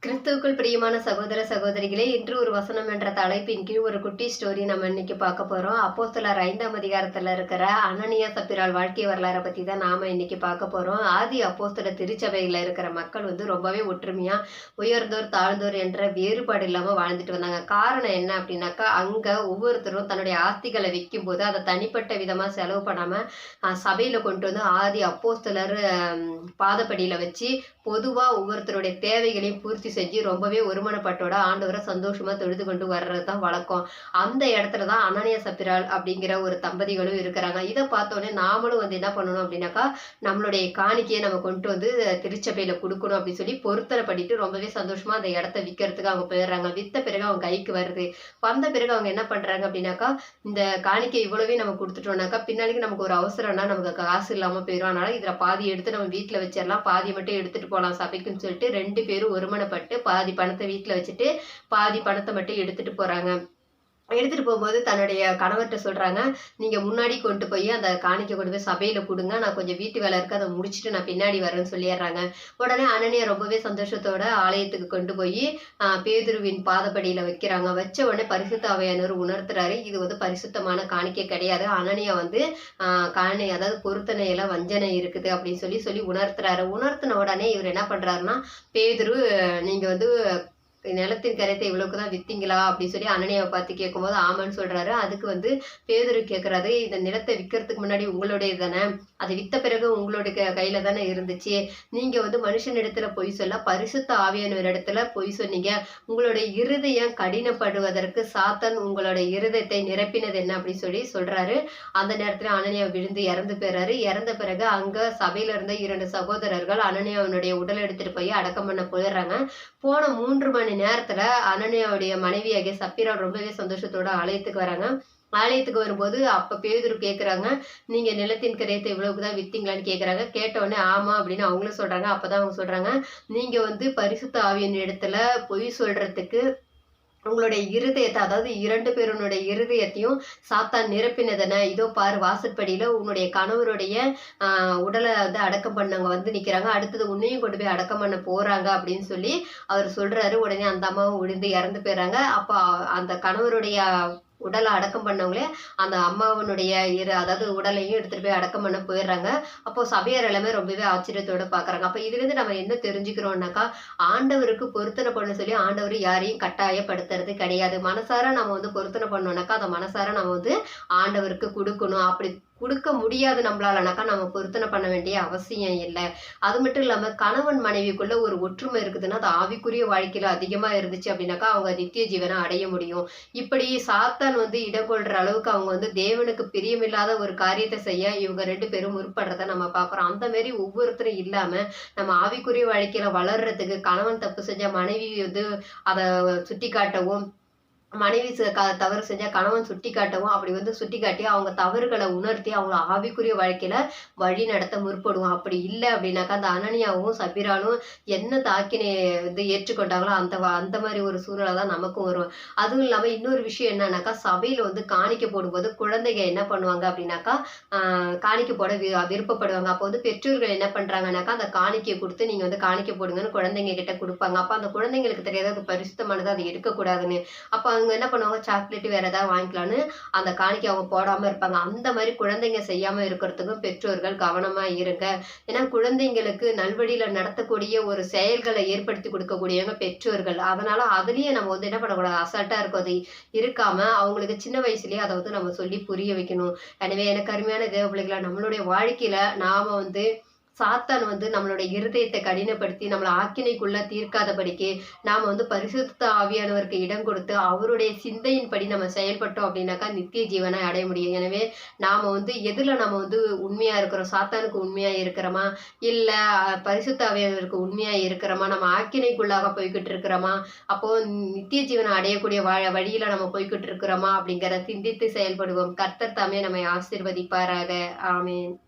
கிறிஸ்துவுக்குள் பிரியமான சகோதர சகோதரிகளே, இன்று ஒரு வசனம் என்ற தலைப்பின் கீழ் ஒரு குட்டி ஸ்டோரி நம்ம இன்னைக்கு பார்க்க போறோம். அப்போஸ்தலர் 5ஆம் அதிகாரத்துல இருக்கிற அனனியா சப்பிராள் வாழ்க்கை வரலாறை பத்தி தான் நாம இன்னைக்கு பார்க்க போறோம். ஆதி அப்போஸ்தலர் திருச்சபையில இருக்கிற மக்கள் ரொம்பவே ஒற்றுமையா உயர்ந்தோர் தாழ்ந்தோர் என்ற வேறுபாடு இல்லாம வாழ்ந்துட்டு வந்தாங்க. காரணம் என்ன அப்படின்னாக்கா, அங்க ஒவ்வொருத்தரும் தன்னுடைய ஆஸ்திகளை விற்கும் போது அதை தனிப்பட்ட விதமா செலவு பண்ணாம சபையில கொண்டு வந்து ஆதி அப்போஸ்தலர் பாதப்படியில வச்சு பொதுவா ஒவ்வொருத்தருடைய தேவைகளையும் பூர்த்தி செஞ்சு ரொம்பவே ஒருமனப்பட்டோட ஆண்டவரை சந்தோஷமா தொழுது கொண்டு வர்றதுதான் வழக்கம். அந்த இடத்துலதான் அனனியா சப்பிராள் அப்படிங்கிற ஒரு தம்பதிகளும் இருக்கிறாங்க. இதை பார்த்தோன்னே நாமளும் என்ன பண்ணணும் அப்படின்னாக்கா, நம்மளுடைய காணிக்கையை நம்ம கொண்டு வந்து திருச்சபையில கொடுக்கணும் அப்படின்னு சொல்லி பொருத்தனை பண்ணிட்டு ரொம்பவே சந்தோஷமா அந்த இடத்த விற்கிறதுக்கு அவங்க போயிடுறாங்க. வித்த பிறகு அவங்க கைக்கு வருது. வந்த பிறகு அவங்க என்ன பண்றாங்க அப்படின்னாக்கா, இந்த காணிக்கை இவ்வளவே நம்ம கொடுத்துட்டோம்னாக்கா பின்னாடிக்கு நமக்கு ஒரு அவசரம்னா நமக்கு காசு இல்லாம போயிடும். அதனால இதுல பாதி எடுத்து நம்ம வீட்டுல வச்சிடலாம், பாதி மட்டும் எடுத்துட்டு போலாம் சபைக்குன்னு சொல்லிட்டு 2 பேரும் ஒருமனப்பட்டு பாதி பணத்தை வீட்டுல வச்சுட்டு பாதி பணத்தை மட்டும் எடுத்துட்டு போறாங்க. எடுத்துட்டு போகும்போது தன்னுடைய கணவர்கிட்ட சொல்றாங்க, நீங்க முன்னாடி கொண்டு போய் அந்த காணிக்கை கொண்டு போய் சபையில கொடுங்க, நான் கொஞ்சம் வீட்டு வேலை இருக்கு, அதை முடிச்சுட்டு நான் பின்னாடி வரேன்னு சொல்லிடுறாங்க. உடனே அனனியா ரொம்பவே சந்தோஷத்தோட ஆலயத்துக்கு கொண்டு போய் பேதுருவின் பாதப்படியில வைக்கிறாங்க. வச்ச உடனே பரிசுத்த ஆவியானவர் உணர்த்துறாரு, இது பரிசுத்தமான காணிக்கை கிடையாது. அனனியா அதாவது பொருத்தனையில வஞ்சனை இருக்குது அப்படின்னு சொல்லி உணர்த்துறாரு. உணர்த்தின உடனே இவர் என்ன பண்றாருன்னா, பேதுரு நீங்க நிலத்தின் கரையத்தை இவ்வளவுக்குதான் வித்தீங்களா அப்படின்னு சொல்லி அனனியாவை பார்த்து கேட்கும்போது ஆமான்னு சொல்றாரு. அதுக்கு பேதுரு கேட்கறாரு, இந்த நிலத்தை விற்கிறதுக்கு முன்னாடி உங்களுடைய தானே, அதை வித்த பிறகு உங்களுடைய கையில தானே இருந்துச்சு, நீங்க மனுஷன் இடத்துல பொய் சொல்ல பரிசுத்த ஆவியானவர் இடத்துல பொய் சொன்னீங்க, உங்களுடைய இருதயம் கடினப்படுவதற்கு சாத்தான் உங்களுடைய இருதயத்தை நிரப்பினது என்ன அப்படின்னு சொல்றாரு. அந்த நேரத்துல அனனியா விழுந்து இறந்து போறாரு. இறந்த பிறகு அங்க சபையில இருந்த 2 சகோதரர்கள் அனனியாவுடைய உடல் எடுத்துட்டு போய் அடக்கம் பண்ண போயிடுறாங்க. போன 3 மணி நேரத்துல அனனியாவுடைய மனைவியாகிய சப்பிராள் ரொம்பவே சந்தோஷத்தோட ஆலயத்துக்கு வராங்க. ஆலயத்துக்கு வரும்போது அப்ப பேதுரு கேக்குறாங்க, நீங்க நிலத்தின் கரையத்தை இவ்வளவுக்குதான் வித்தீங்களான்னு கேக்குறாங்க. கேட்ட உடனே ஆமா அப்படின்னு அவங்களும் சொல்றாங்க. அப்பதான் அவங்க சொல்றாங்க, நீங்க பரிசுத்த ஆவியின் இடத்துல பொய் சொல்றதுக்கு உங்களுடைய இருதயத்தை, அதாவது 2 பேருடைய இருதயத்தையும் சாத்தான் நிரப்பினதென, இதோ பாரு வாசற்படியில உன்னுடைய கணவருடைய உடலை அடக்கம் பண்ணவங்க நிக்கிறாங்க, அடுத்தது உன்னையும் கொண்டு போய் அடக்கம் பண்ண போறாங்க அப்படின்னு சொல்லி அவர் சொல்றாரு. உடனே அந்த அம்மாவும் விழுந்து இறந்து போயிறாங்க. அப்ப அந்த கணவருடைய உடலை அடக்கம் பண்ணவங்களே அந்த அம்மாவனுடைய அதாவது உடலையும் எடுத்துட்டு போய் அடக்கம் பண்ண போயிடுறாங்க. அப்போ சபையார் எல்லாமே ரொம்பவே ஆச்சரியத்தோட பாக்குறாங்க. அப்ப இதுல இருந்து நம்ம என்ன தெரிஞ்சுக்கிறோம்னாக்கா, ஆண்டவருக்கு பொருத்தனை பண்ண சொல்லி ஆண்டவர் யாரையும் கட்டாயப்படுத்துறது கிடையாது. மனசார நம்ம பொருத்தனை பண்ணோம்னாக்கா அதை மனசார நம்ம ஆண்டவருக்கு கொடுக்கணும். அப்படி கொடுக்க முடியாது நம்மளாலனாக்கா நம்ம பொருத்தனை பண்ண வேண்டிய அவசியம் இல்லை. அது மட்டும் இல்லாம கணவன் மனைவிக்குள்ள ஒரு ஒற்றுமை இருக்குதுன்னா அது ஆவிக்குரிய வாழ்க்கையில அதிகமா இருந்துச்சு அப்படின்னாக்கா அவங்க நித்திய ஜீவனை அடைய முடியும். இப்படி சாத்தான் இடம் கொள்ற அளவுக்கு அவங்க தேவனுக்கு பிரியமில்லாத ஒரு காரியத்தை செய்ய இவங்க 2 பேரும் முற்படுறத நம்ம பாக்குறோம். அந்த மாதிரி ஒவ்வொருத்தரும் இல்லாம நம்ம ஆவிக்குரிய வாழ்க்கையில வளர்றதுக்கு கணவன் தப்பு செஞ்ச மனைவி அதை சுட்டி காட்டவும், மனைவி தவறு செஞ்சா கணவன் சுட்டி காட்டவும், அப்படி சுட்டி காட்டி அவங்க தவறுகளை உணர்த்தி அவங்கள ஆவிக்குரிய வாழ்க்கையில வழி நடத்த முற்படுவோம். அப்படி இல்லை அப்படின்னாக்கா அந்த அனனியாவும் சப்பிராளும் என்ன தாக்கினை ஏற்றுக்கொண்டாங்களோ அந்த மாதிரி ஒரு சூழ்நிலை தான் நமக்கும் வரும். அதுவும் இல்லாம இன்னொரு விஷயம் என்னன்னாக்கா, சபையில காணிக்கை போடும்போது குழந்தைங்க என்ன பண்ணுவாங்க அப்படின்னாக்கா, காணிக்கை போட விருப்பப்படுவாங்க. அப்போ பெற்றோர்கள் என்ன பண்றாங்கன்னாக்கா, அந்த காணிக்கையை கொடுத்து நீங்க காணிக்கை போடுங்கன்னு குழந்தைங்க கிட்ட கொடுப்பாங்க. அப்ப அந்த குழந்தைங்களுக்கு தெரியாத அது பரிசுத்தமானது, அதை எடுக்கக்கூடாதுன்னு. அப்ப அவங்க என்ன பண்ணுவாங்க, சாக்லேட் வேற ஏதாவது வாங்கிக்கலான்னு அந்த காணிக்கை அவங்க போடாம இருப்பாங்க. அந்த மாதிரி குழந்தைங்க செய்யாம இருக்கிறதுக்கும் பெற்றோர்கள் கவனமா இருங்க. ஏன்னா குழந்தைங்களுக்கு நல்வழியில நடத்தக்கூடிய ஒரு செயல்களை ஏற்படுத்தி கொடுக்கக்கூடியவங்க பெற்றோர்கள். அதனால அதுலயே நம்ம என்ன பண்ணக்கூடாது, அசால்ட்டா இருக்காம அவங்களுக்கு சின்ன வயசுலயே அதை நம்ம சொல்லி புரிய வைக்கணும். எனவே எனக்கு அருமையான தேவ பிள்ளைகளா, நம்மளுடைய வாழ்க்கையில நாம சாத்தான் நம்மளுடைய இருதயத்தை கடினப்படுத்தி நம்மளை ஆக்கினைக்குள்ள தீர்க்காதபடிக்கு நாம பரிசுத்த ஆவியானவருக்கு இடம் கொடுத்து அவருடைய சிந்தையின்படி நம்ம செயல்பட்டோம் அப்படின்னாக்கா நித்திய ஜீவனை அடைய முடியும். எனவே நாம எதுல நம்ம உண்மையா இருக்கிறோம், சாத்தானுக்கு உண்மையா இருக்கிறோமா, இல்ல பரிசுத்த ஆவியானவருக்கு உண்மையா இருக்கிறோமா, நம்ம ஆக்கினைக்குள்ளாக போய்கிட்டு இருக்கிறோமா, அப்போ நித்திய ஜீவனை அடையக்கூடிய வழியில நம்ம போய்கிட்டு இருக்கிறோமா அப்படிங்கிற சிந்தித்து செயல்படுவோம். கர்த்தர் தாமே நம்மை ஆசீர்வதிப்பாராக. ஆமேன்.